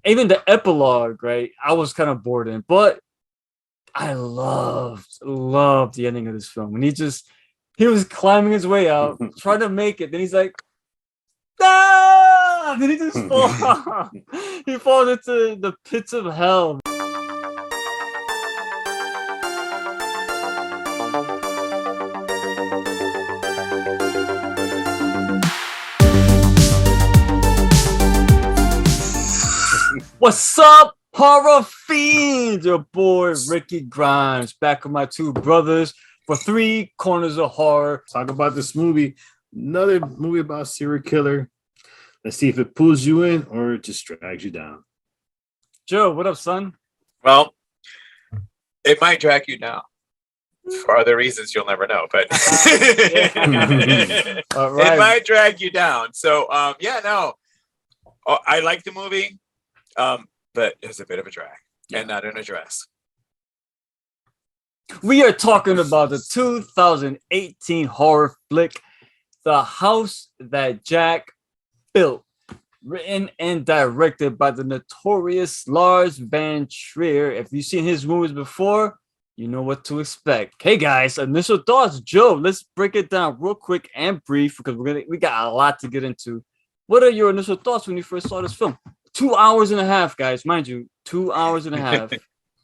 even the epilogue, right? I was kind of bored in, but I loved the ending of this film. When he was climbing his way out, trying to make it. Then he's like, ah! Then he just falls. He falls into the pits of hell. What's up, horror fiends? Your boy Ricky Grimes back with my two brothers for Three Corners of Horror. Talk about this movie, another movie about a serial killer. Let's see if it pulls you in or it just drags you down. Joe, what up, son? Well, it might drag you down for other reasons you'll never know, but All right. It might drag you down. So, I like the movie, but it's a bit of a drag and not an address. We are talking about the 2018 horror flick, The House That Jack Built, written and directed by the notorious Lars Van Trier. If you've seen his movies before, you know what to expect. Hey guys, initial thoughts. Joe, let's break it down real quick and brief because we got a lot to get into. What are your initial thoughts when you first saw this film? 2 hours and a half, guys, mind you, 2 hours and a half.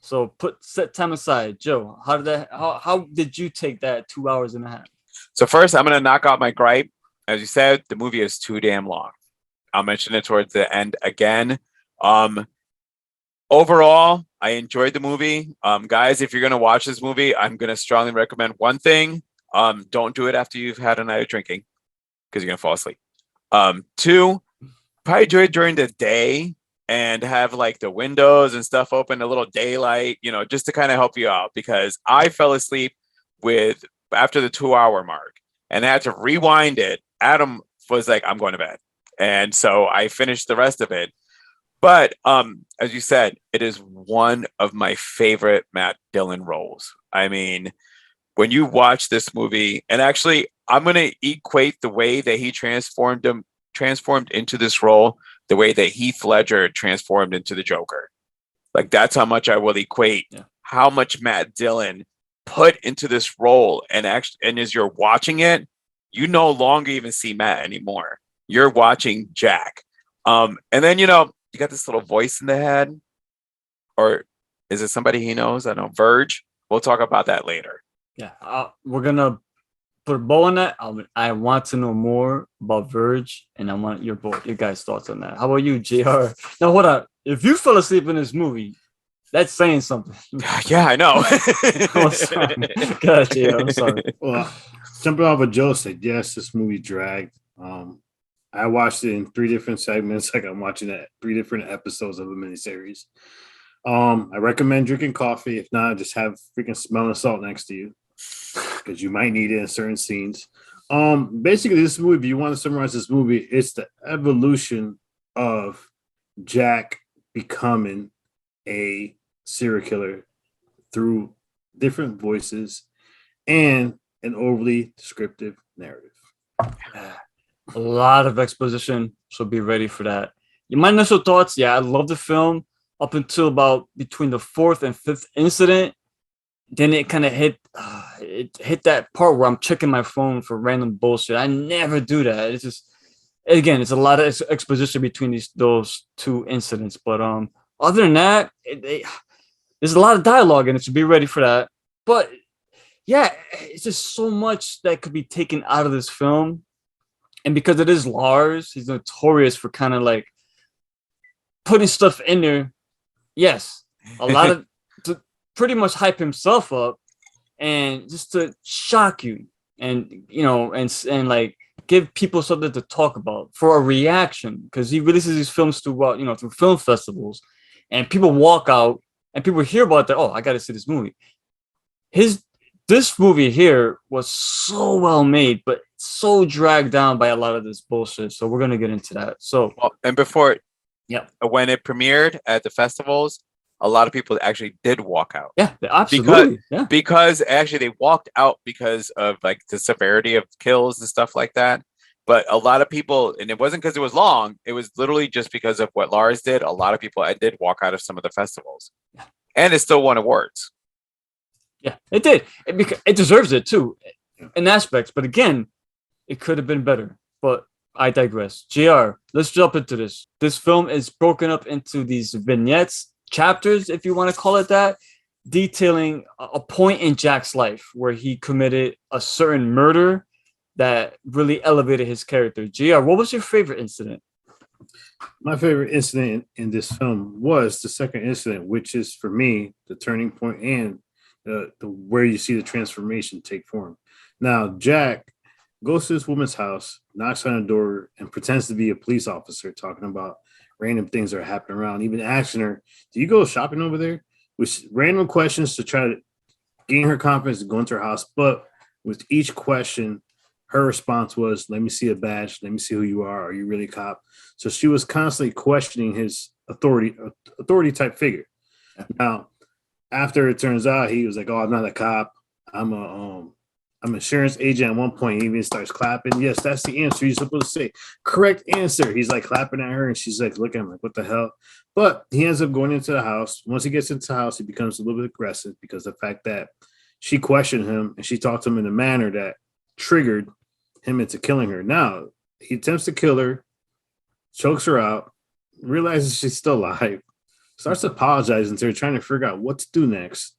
So set time aside. Joe, how did you take that 2 hours and a half? So first, I'm going to knock out my gripe. As you said, the movie is too damn long. I'll mention it towards the end again. Overall, I enjoyed the movie. Guys, if you're going to watch this movie, I'm going to strongly recommend one thing. Don't do it after you've had a night of drinking because you're going to fall asleep. Two, probably do it during the day and have like the windows and stuff open, a little daylight, just to kind of help you out, because I fell asleep after the 2 hour mark and I had to rewind it. Adam was like, I'm going to bed. And so I finished the rest of it. But as you said, it is one of my favorite Matt Dillon roles. I mean, when you watch this movie, and actually I'm going to equate the way that he transformed into this role, the way that Heath Ledger transformed into the Joker. Like, that's how much I will equate how much Matt Dillon put into this role. And as you're watching it, you no longer even see Matt anymore. You're watching Jack. And then, you got this little voice in the head, or is it somebody he knows? I don't know. Verge. We'll talk about that later. Yeah. We're going to put a bow on that. I want to know more about Verge, and I want your guys' thoughts on that. How about you, JR? Now, hold on. If you fell asleep in this movie, that's saying something. Yeah, I know. I'm sorry. God, JR, I'm sorry. Well, jumping off what Joe said, yes, this movie dragged. I watched it in 3 different segments, like I'm watching 3 different episodes of a miniseries. I recommend drinking coffee. If not, just have freaking smelling salt next to you, because you might need it in certain scenes. Basically, this movie, if you want to summarize this movie, it's the evolution of Jack becoming a serial killer through different voices and an overly descriptive narrative. A lot of exposition, so be ready for that. My initial thoughts, I love the film up until about between the 4th and 5th incident. Then it kind of hit that part where I'm checking my phone for random bullshit. I never do that. It's just, again, it's a lot of exposition between those 2 incidents. But other than that, there's a lot of dialogue in it, so be ready for that. But yeah, it's just so much that could be taken out of this film. And because it is Lars, he's notorious for kind of like putting stuff in there. Yes, a lot of to pretty much hype himself up and just to shock you and and like give people something to talk about for a reaction, because he releases these films through film festivals, and people walk out and people hear about that. Oh, I got to see this movie. This movie here was so well made, but so dragged down by a lot of this bullshit. So we're gonna get into that. So, and when it premiered at the festivals, a lot of people actually did walk out. Yeah, absolutely. Because actually they walked out because of like the severity of kills and stuff like that. But a lot of people, and it wasn't because it was long, it was literally just because of what Lars did. A lot of people I did walk out of some of the festivals. And it still won awards. Yeah, it did. It deserves it too, in aspects. But again, it could have been better. But I digress. JR, let's jump into this. This film is broken up into these vignettes, chapters, if you want to call it that, detailing a point in Jack's life where he committed a certain murder that really elevated his character. JR, what was your favorite incident? My favorite incident in this film was the second incident, which is for me the turning point and the where you see the transformation take form. Now, Jack goes to this woman's house, knocks on the door, and pretends to be a police officer, talking about random things that are happening around, even asking her, "Do you go shopping over there?" With random questions to try to gain her confidence to go into her house. But with each question, her response was, "Let me see a badge. Let me see who you are. Are you really a cop?" So she was constantly questioning his authority type figure. Now, after it turns out he was like, "Oh, I'm not a cop. I'm an insurance agent." At one point, he even starts clapping. Yes, that's the answer you're supposed to say. Correct answer. He's like clapping at her, and she's like looking at him like, "What the hell?" But he ends up going into the house. Once he gets into the house, he becomes a little bit aggressive because of the fact that she questioned him and she talked to him in a manner that triggered him into killing her. Now, he attempts to kill her, chokes her out, realizes she's still alive, starts apologizing to her, trying to figure out what to do next.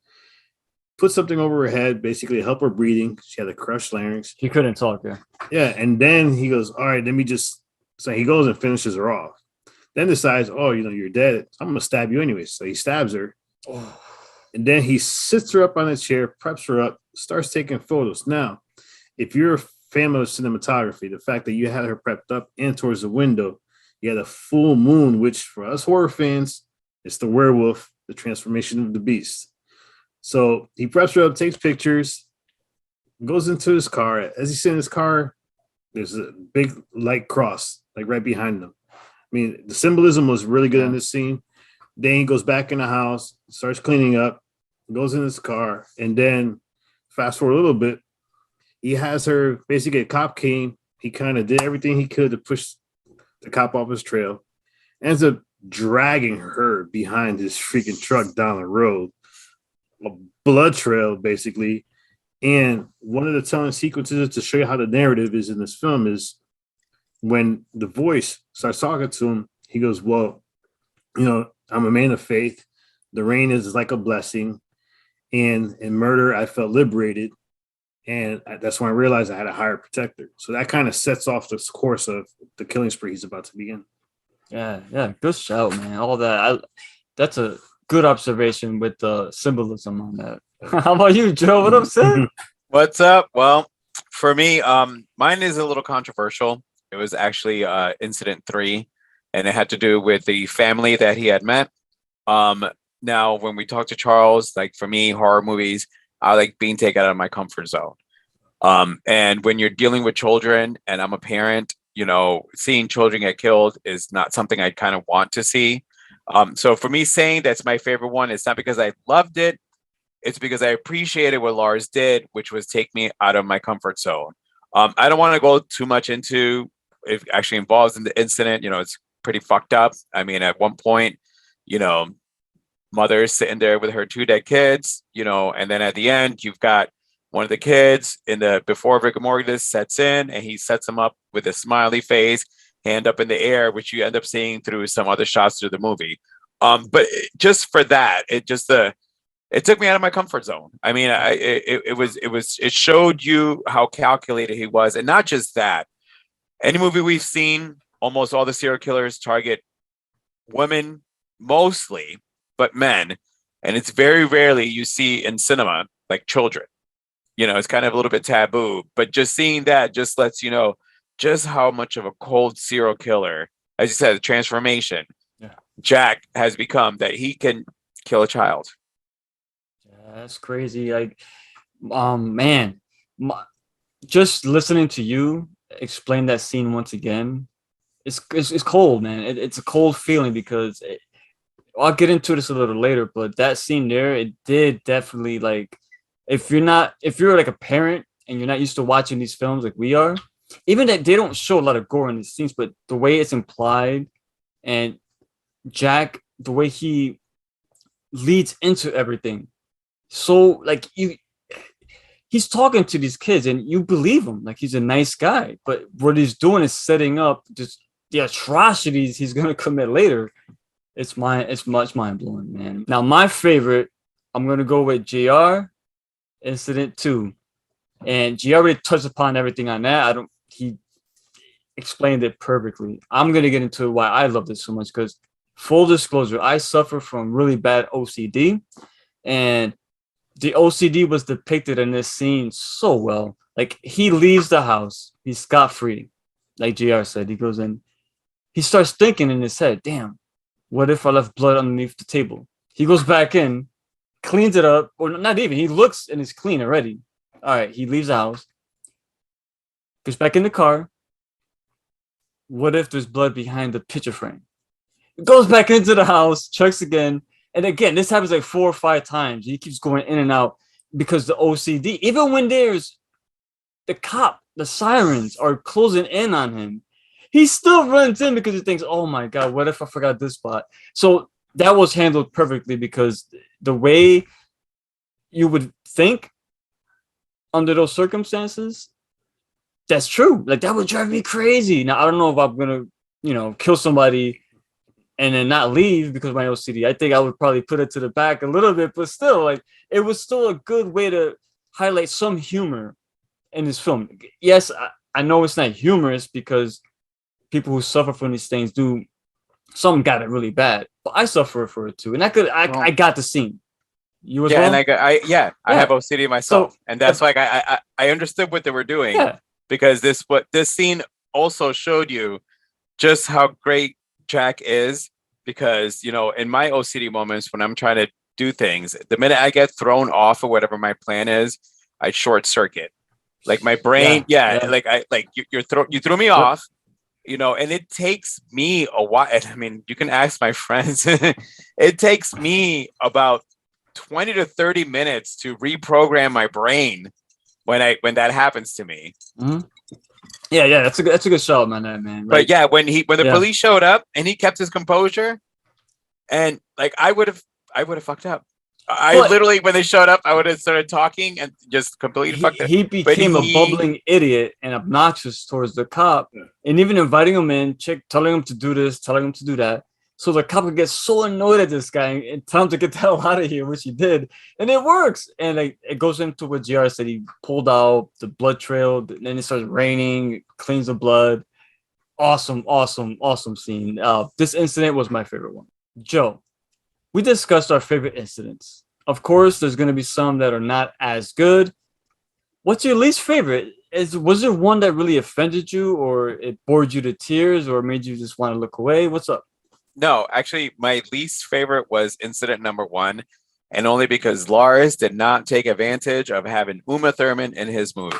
Put something over her head, basically help her breathing. She had a crushed larynx. He couldn't talk, yeah. Yeah, and then he goes, "All right, let me just." So he goes and finishes her off. Then decides, "Oh, you're dead. I'm gonna stab you anyway." So he stabs her, and then he sits her up on a chair, preps her up, starts taking photos. Now, if you're a fan of cinematography, the fact that you had her prepped up and towards the window, you had a full moon, which for us horror fans, it's the werewolf, the transformation of the beast. So he preps her up, takes pictures, goes into his car. As he's in his car, there's a big light cross, like right behind them. I mean, the symbolism was really good in this scene. Then he goes back in the house, starts cleaning up, goes in his car, and then fast forward a little bit, he has her basically a cop came. He kind of did everything he could to push the cop off his trail, ends up dragging her behind his freaking truck down the road. A blood trail, basically. And one of the telling sequences to show you how the narrative is in this film is when the voice starts talking to him, he goes, "Well, I'm a man of faith. The rain is like a blessing. And in murder, I felt liberated. And that's when I realized I had a higher protector." So that kind of sets off the course of the killing spree he's about to begin. Yeah, good shout, man. All that. That's a good observation with the symbolism on that. How about you, Joe? What up, Sid? What's up? Well, for me, mine is a little controversial. It was actually incident 3, and it had to do with the family that he had met. Now, when we talk to Charles, like for me, horror movies, I like being taken out of my comfort zone. And when you're dealing with children, and I'm a parent, seeing children get killed is not something I kind of want to see. So for me saying that's my favorite one, it's not because I loved it. It's because I appreciated what Lars did, which was take me out of my comfort zone. I don't want to go too much into if it actually involves in the incident. It's pretty fucked up. I mean, at one point, mother sitting there with her 2 dead kids, and then at the end, you've got one of the kids before rigor mortis sets in, and he sets him up with a smiley face, hand up in the air, which you end up seeing through some other shots through the movie. But just for that, it took me out of my comfort zone. I mean, it showed you how calculated he was, and not just that. Any movie we've seen, almost all the serial killers target women mostly, but men, and it's very rarely you see in cinema like children. It's kind of a little bit taboo, but just seeing that just lets you know just how much of a cold serial killer, as you said, the transformation Jack has become, that he can kill a child. Yeah, that's crazy. Like, man, just listening to you explain that scene once again, it's cold, man. It's a cold feeling because I'll get into this a little later, but that scene there, it did definitely, like, if you're like a parent and you're not used to watching these films like we are, even that they don't show a lot of gore in the scenes, but the way it's implied, and Jack, the way he leads into everything. So like he's talking to these kids and you believe him, like he's a nice guy, but what he's doing is setting up just the atrocities he's gonna commit later. It's much mind blowing, man. Now my favorite, I'm gonna go with JR Incident 2. And GR already touched upon everything on that. He explained it perfectly. I'm gonna get into why I love this so much because full disclosure, I suffer from really bad OCD, and the OCD was depicted in this scene so well. Like he leaves the house, he's scot free, like JR said. He goes in, he starts thinking in his head, "Damn, what if I left blood underneath the table?" He goes back in, cleans it up, or not even. He looks and it's clean already. All right, he leaves the house, goes back in the car. What if there's blood behind the picture frame? Goes back into the house, checks again. And again, this happens like 4 or 5 times. He keeps going in and out because the OCD, even when there's the cop, the sirens are closing in on him, he still runs in because he thinks, oh my God, what if I forgot this spot? So that was handled perfectly because the way you would think under those circumstances, that's true. Like that would drive me crazy. Now, I don't know if I'm going to, kill somebody and then not leave because of my OCD. I think I would probably put it to the back a little bit, but still, like it was still a good way to highlight some humor in this film. Yes, I know it's not humorous because people who suffer from these things some got it really bad, but I suffer for it too. And I got the scene. You as well? And I have OCD myself, so, and that's like I understood what they were doing because this scene also showed you just how great Jack is, because in my OCD moments when I'm trying to do things, the minute I get thrown off of whatever my plan is, I short circuit. Like my brain, you threw me off, and it takes me a while. I mean, you can ask my friends. It takes me about 20 to 30 minutes to reprogram my brain when that happens to me. Mm-hmm. Yeah, that's a good shout, man. Man. But yeah, when the police showed up and he kept his composure, and like I would have fucked up. Literally, when they showed up, I would have started talking and just completely fucked up. He became a bubbling idiot and obnoxious towards the cop, and even inviting him in, telling him to do this, telling him to do that. So the cop would get so annoyed at this guy and tell him to get the hell out of here, which he did. And it works. And it goes into what JR said. He pulled out the blood trail. Then it starts raining, cleans the blood. Awesome scene. This incident was my favorite one. Joe, we discussed our favorite incidents. Of course, there's going to be some that are not as good. What's your least favorite? Was there one that really offended you, or it bored you to tears, or made you just want to look away? What's up? No, actually, my least favorite was incident number 1, and only because Lars did not take advantage of having Uma Thurman in his movie.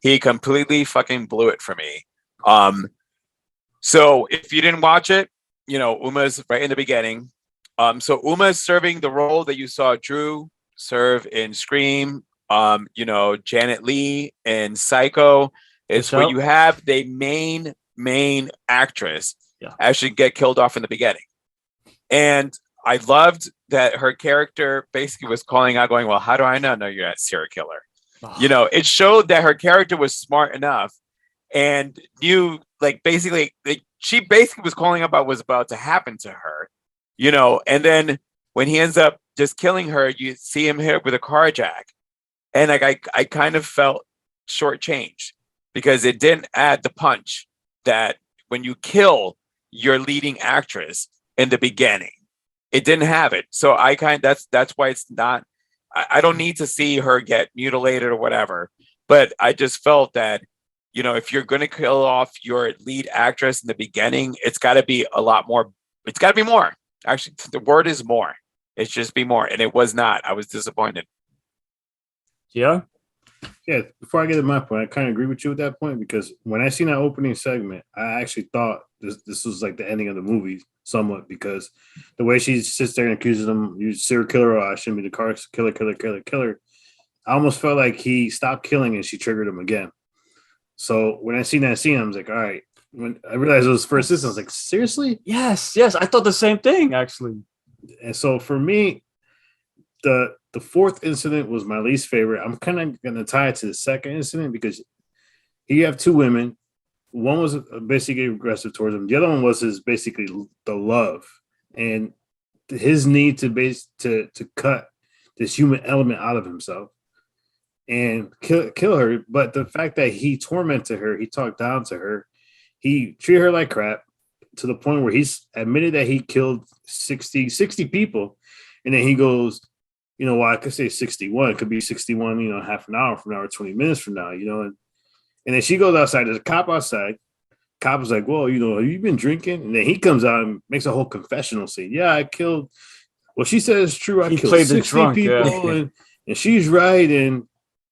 He completely fucking blew it for me. So if you didn't watch it, Uma's right in the beginning. So Uma's serving the role that you saw Drew serve in Scream. Janet Leigh in Psycho. It's where you have the main actress actually get killed off in the beginning. And I loved that her character basically was calling out, going, well, how do I not know you're a serial killer? Oh. It showed that her character was smart enough and knew, she basically was calling up what was about to happen to her, and then when he ends up just killing her, you see him hit with a car jack. And I kind of felt shortchanged because it didn't add the punch that when you kill your leading actress in the beginning, it didn't have it. So that's why it's not. I don't need to see her get mutilated or whatever. But I just felt that if you're going to kill off your lead actress in the beginning, it's got to be a lot more. It's got to be more. Actually, the word is more. It's just be more, and it was not. I was disappointed. Yeah. Before I get to my point, I kind of agree with you at that point, because when I seen that opening segment, I actually thought this was like the ending of the movie somewhat, because the way she sits there and accuses him, you serial killer, or I shouldn't be the car killer. I almost felt like he stopped killing and she triggered him again. So when I seen that scene, I was like, all right. When I realized it was first instance, I was like, seriously? Yes, I thought the same thing actually. And so for me, the fourth incident was my least favorite. I'm kind of gonna tie it to the second incident because you have two women. One was basically aggressive towards him. The other one was his basically the love and his need to cut this human element out of himself and kill her. But the fact that he tormented her, he talked down to her, he treated her like crap to the point where he's admitted that he killed 60 people. And then he goes, well, I could say 61. It could be 61, half an hour from now or 20 minutes from now, And then she goes outside. There's a cop outside. Cop is like, well, have you been drinking? And then he comes out and makes a whole confessional scene. Yeah, I killed. Well, she says it's true. I killed 60 people. Yeah. And she's right. And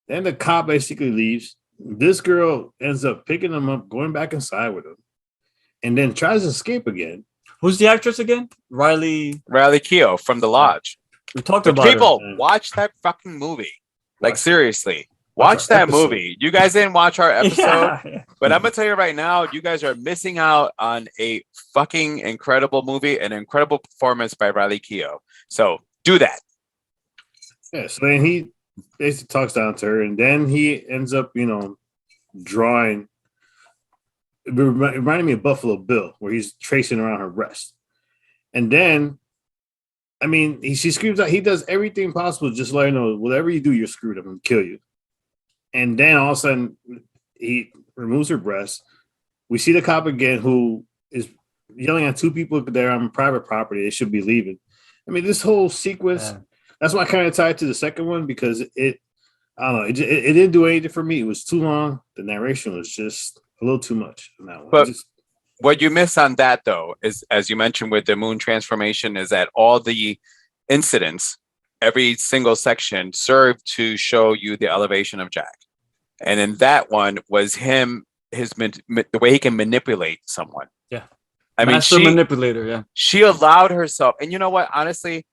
then the cop basically leaves. This girl ends up picking him up, going back inside with him, and then tries to escape again. Who's the actress again? Riley Keough from The Lodge. We talked about people. Watch that fucking movie. Like, seriously. Watch that movie. You guys didn't watch our episode, but I'm gonna tell you right now, you guys are missing out on a fucking incredible movie, an incredible performance by Riley Keough. So do that. Yeah. So then he basically talks down to her, and then he ends up, drawing. It reminded me of Buffalo Bill, where he's tracing around her breast, and then. I mean, she screams out. He does everything possible just to let her know, whatever you do, you're screwed. I'm going to kill you. And then all of a sudden, he removes her breast. We see the cop again who is yelling at two people there on private property. They should be leaving. I mean, this whole sequence, that's why I kind of tied to the second one because I don't know, it didn't do anything for me. It was too long. The narration was just a little too much on that one. But what you miss on that, though, is, as you mentioned with the moon transformation, is that all the incidents, every single section served to show you the elevation of Jack. And in that one was him, the way he can manipulate someone. Yeah. I mean, Master manipulator, yeah. She allowed herself. And you know what? Honestly,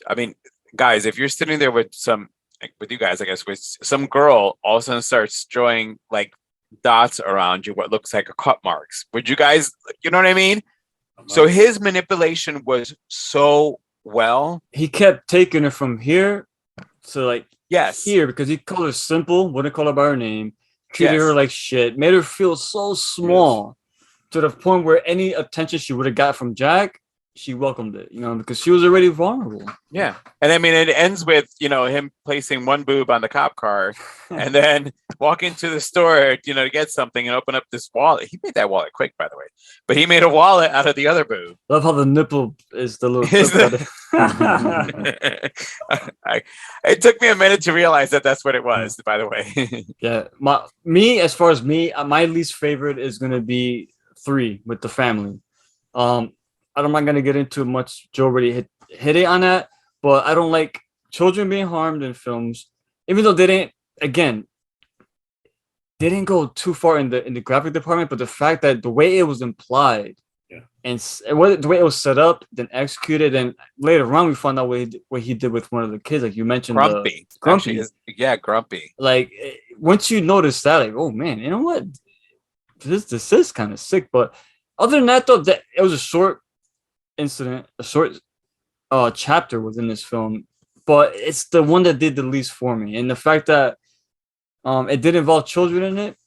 I mean, guys, if you're sitting there with you guys, I guess, with some girl all of a sudden starts drawing like dots around you, what looks like a cut marks. Would you guys, you know what I mean? So his manipulation was so well. He kept taking her from here to here because he called her simple, wouldn't call her by her name, treated her like shit, made her feel so small to the point where any attention she would have got from Jack, she welcomed it, because she was already vulnerable. Yeah. And I mean, it ends with, him placing one boob on the cop car and then walking to the store, to get something and open up this wallet. He made that wallet quick, by the way, but he made a wallet out of the other boob. Love how the nipple is the little. It took me a minute to realize that that's what it was, by the way. Yeah. As far as me, my least favorite is going to be 3 with the family. I'm not going to get into much. Joe already hit it on that, but I don't like children being harmed in films, even though they didn't go too far in the graphic department, but the fact that the way it was implied and the way it was set up, then executed, and later on we found out what he did with one of the kids, like you mentioned. Grumpy. Grumpy. Grumpy. Like, once you notice that, like, oh man, you know what? This is kind of sick. But other than that, though, it was a short incident, a short chapter within this film, but it's the one that did the least for me. And the fact that it did involve children in it,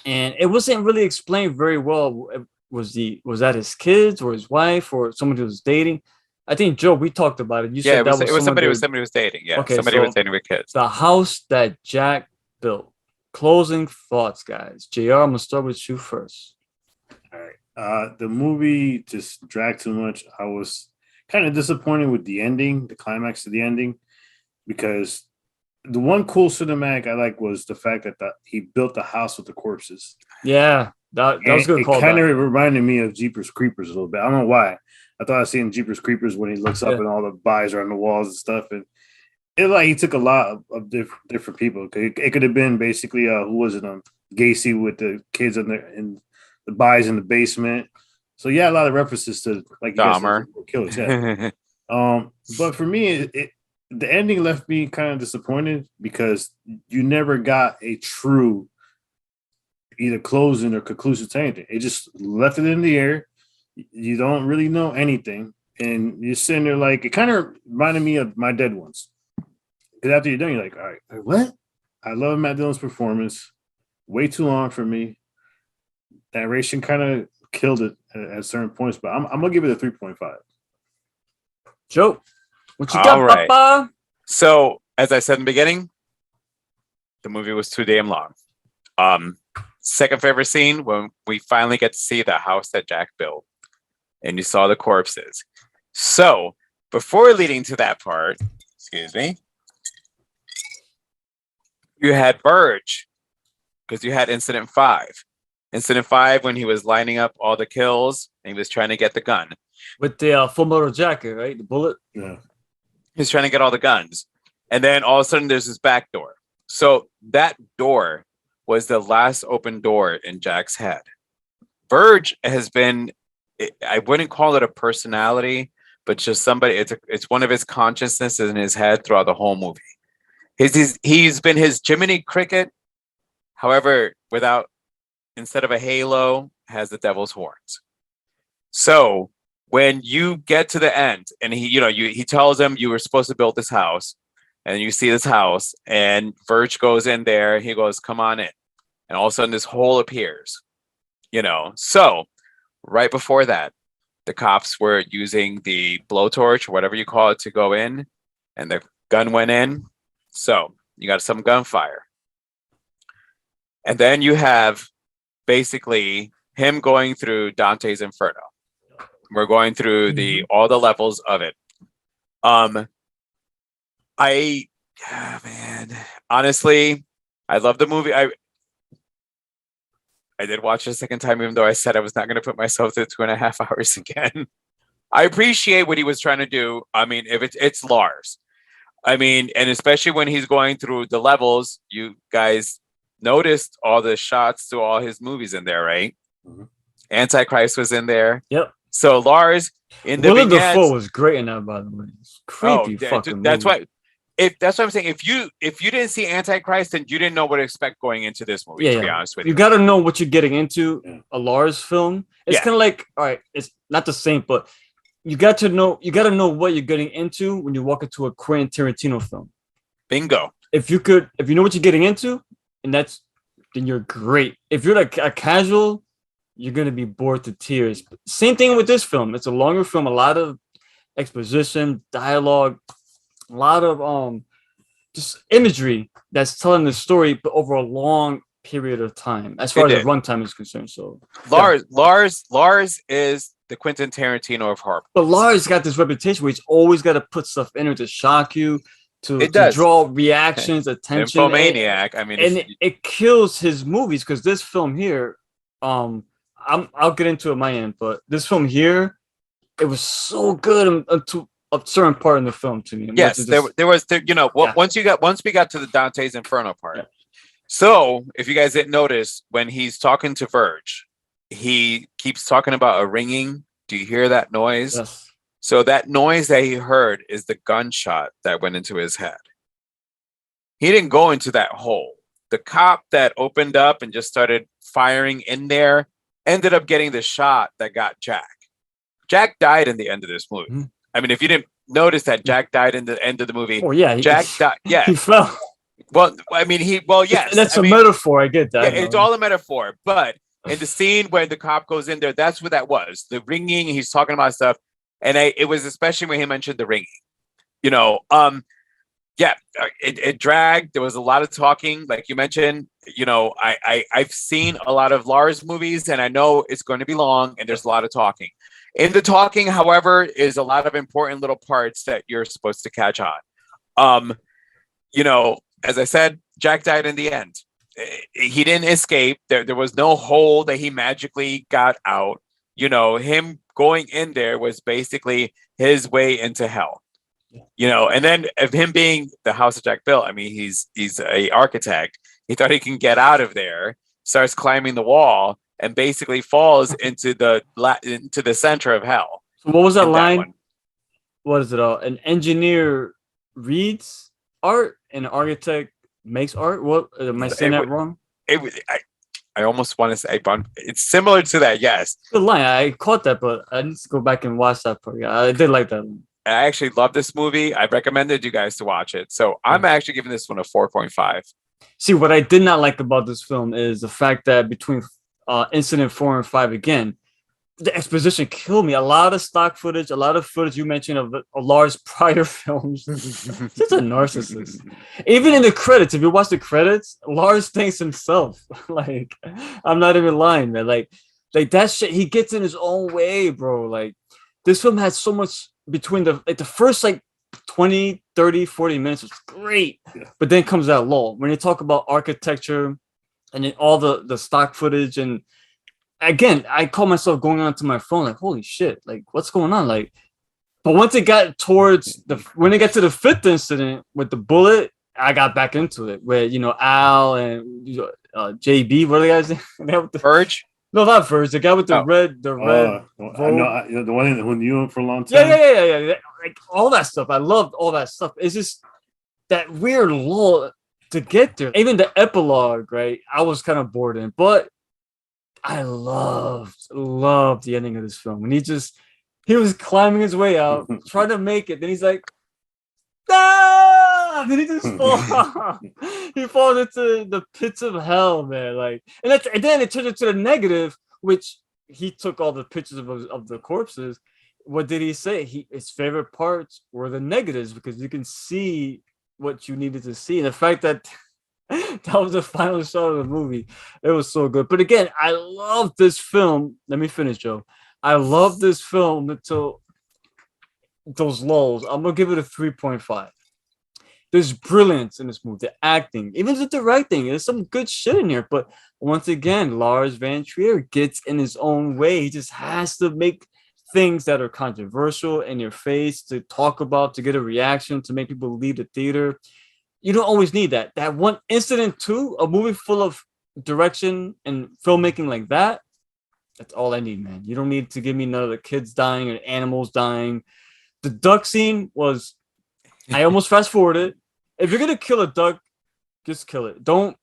and it wasn't really explained very well. Was that his kids or his wife or someone who was dating? I think, Joe, we talked about it. You said it was somebody was dating. Yeah, okay, somebody was dating with kids. The house that Jack built. Closing thoughts, guys. JR, I'm gonna start with you first. All right. The movie just dragged too much. I was kind of disappointed with the ending, the climax of the ending, because the one cool cinematic I like was the fact that he built the house with the corpses. Yeah, that was good. It kind of reminded me of Jeepers Creepers a little bit. I don't know why. I thought I seen Jeepers Creepers when he looks up and all the bodies are on the walls and stuff, and he took a lot of different people. It could have been basically who was it on Gacy with the kids in the bodies in the basement. So a lot of references to like Dahmer killers. Yeah. But for me, the ending left me kind of disappointed because you never got a true either closing or conclusion to anything. It just left it in the air. You don't really know anything, and you're sitting there like it kind of reminded me of My Dead Ones. Because after you're done, you're like, all right, what? I love Matt Dillon's performance. Way too long for me. Narration kind of killed it at certain points, but I'm gonna give it a 3.5. Joe, what you All got, right. Papa? So, as I said in the beginning, the movie was too damn long. Second favorite scene when we finally get to see the house that Jack built, and you saw the corpses. So, before leading to that part, excuse me, you had Burge, because you had Incident 5. Incident 5 when he was lining up all the kills and he was trying to get the gun. With the Full Metal Jacket, right? The bullet. Yeah. He's trying to get all the guns. And then all of a sudden there's this back door. So that door was the last open door in Jack's head. Verge has been, I wouldn't call it a personality, but just somebody, it's one of his consciousnesses in his head throughout the whole movie. He's been his Jiminy Cricket, however, instead of a halo, has the devil's horns. So when you get to the end and he tells him you were supposed to build this house, and you see this house, and Verge goes in there, he goes, come on in. And all of a sudden this hole appears, So right before that, the cops were using the blowtorch, or whatever you call it, to go in, and the gun went in. So you got some gunfire. And then you have basically him going through Dante's Inferno. We're going through all the levels of it. Honestly, I love the movie. I did watch it a second time, even though I said I was not going to put myself through 2.5 hours again. I appreciate what he was trying to do. I mean, if it's Lars. I mean, and especially when he's going through the levels, you guys noticed all the shots to all his movies in there, right? Mm-hmm. Antichrist was in there. Yep. So Lars in the Willem Dafoe was great in that, by the way. It's creepy fucking that's movie. that's what I'm saying. If you didn't see Antichrist, then you didn't know what to expect going into this movie. To be honest with you, you got to know what you're getting into. A Lars film. It's kind of like, all right, it's not the same, but you got to know what you're getting into when you walk into a Quentin Tarantino film. Bingo. If you know what you're getting into, and then you're great. If you're like a casual, you're gonna be bored to tears. Same thing with this film. It's a longer film, a lot of exposition, dialogue, a lot of just imagery that's telling the story, but over a long period of time, as far as the runtime is concerned. So Lars is the Quentin Tarantino of horror. But Lars got this reputation where he's always got to put stuff in it to shock you, to draw reactions, attention. Infomaniac. It kills his movies, because this film here, I'll get into it my end, but this film here, it was so good until a certain part in the film to me. Yes, once we got to the Dante's Inferno part. Yeah. So if you guys didn't notice, when he's talking to Verge, he keeps talking about a ringing. Do you hear that noise? Yes. So that noise that he heard is the gunshot that went into his head. He didn't go into that hole. The cop that opened up and just started firing in there ended up getting the shot that got Jack. Jack died in the end of this movie. Mm-hmm. I mean, if you didn't notice that Jack died in the end of the movie. Oh yeah, Jack died. Yeah, he fell. Well, I mean, yes. That's a metaphor. I get that. Yeah, it's all a metaphor. But in the scene where the cop goes in there, that's what that was. The ringing. He's talking about stuff, and it was especially when he mentioned the ringing. It dragged. There was a lot of talking, like you mentioned. I've seen a lot of Lars movies, and I know it's going to be long, and there's a lot of talking. In the talking, however, is a lot of important little parts that you're supposed to catch on. As I said, Jack died in the end. He didn't escape. There was no hole that he magically got out. Him going in there was basically his way into hell. And then of him being the house that Jack built, I mean, he's a architect. He thought he can get out of there, starts climbing the wall, and basically falls into the center of hell. So what was that line? What is it? An engineer reads art, and an architect makes art. What am I saying that wrong? I almost want to say it's similar to that. Yes, Good line. I caught that, but I need to go back and watch that part. Yeah, I did like that one. I actually love this movie. I recommended you guys to watch it. So I'm actually giving this one a 4.5. See, what I did not like about this film is the fact that between incident 4 and 5, again, the exposition killed me. A lot of stock footage, a lot of footage you mentioned of Lars' prior films. Such a narcissist. Even in the credits, if you watch the credits, Lars thanks himself. Like, I'm not even lying, man. Like that shit, he gets in his own way, bro. Like, this film has so much between the first 20, 30, 40 minutes was great. Yeah. But then comes that lull. When you talk about architecture and then all the stock footage, and again, I call myself going onto my phone like, holy shit, like what's going on? Like, but once it got towards when it got to the 5th incident with the bullet, I got back into it. Where Al and JB, what are the guys name? Verge? No, not Verge. The guy with the red. I know the one who knew him for a long time. Yeah. Like all that stuff. I loved all that stuff. It's just that weird lull to get there. Even the epilogue, right? I was kind of bored in, but I loved the ending of this film. When he was climbing his way out, trying to make it. Then he's like, ah! Then he just falls. He falls into the pits of hell, man. Like, and then it turns into the negative, which he took all the pictures of the corpses. What did he say? His favorite parts were the negatives because you can see what you needed to see. And the fact that that was the final shot of the movie, it was so good. But again, I love this film. Let me finish, Joe. I love this film until those lulls. I'm gonna give it a 3.5. There's brilliance in this movie, the acting, even the directing. There's some good shit in here. But once again, Lars Van Trier gets in his own way. He just has to make things that are controversial in your face to talk about, to get a reaction, to make people leave the theater. You don't always need that. That one incident too, a movie full of direction and filmmaking like that, that's all I need, man. You don't need to give me none of the kids dying or animals dying. The duck scene was, I almost fast forwarded. If you're gonna kill a duck, just kill it. Don't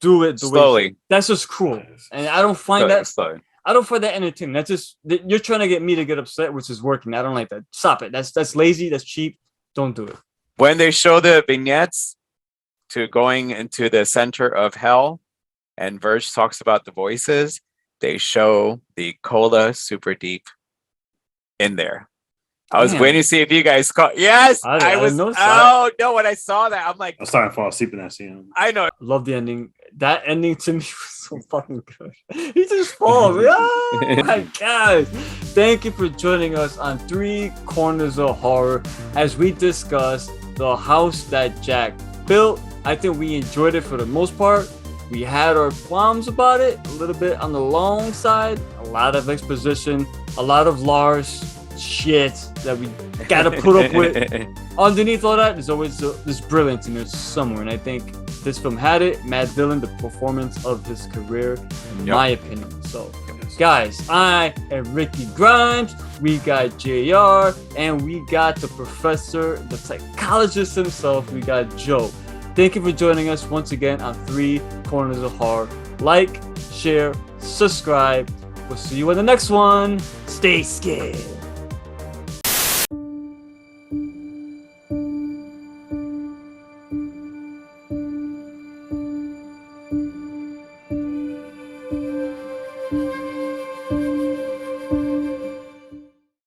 do it the slowly. Way. That's just cruel, and I don't find slowly. I don't find that entertaining. That's just you're trying to get me to get upset, which is working. I don't like that. Stop it. That's lazy. That's cheap. Don't do it. When they show the vignettes to going into the center of hell, and Verge talks about the voices, they show the Cola Super Deep in there. I was waiting to see if you guys caught. Yes, I was. Oh no! When I saw that, I'm like, I was starting to fall asleep in that scene. I know. Love the ending. That ending to me was so fucking good. He just falls. Oh my god! Thank you for joining us on 3 Corners of Horror as we discuss the house that Jack built. I think we enjoyed it for the most part. We had our qualms about it, a little bit on the long side, a lot of exposition, a lot of Lars shit that we gotta put up with. Underneath all that, there's always this brilliance in there somewhere, and I think this film had it. Matt Dillon, the performance of his career, in my opinion. So, guys, I am Ricky Grimes. We got JR, and we got the professor, the psychologist himself. We got Joe. Thank you for joining us once again on 3 Corners of Horror. Like, share, subscribe. We'll see you in the next one. Stay scared.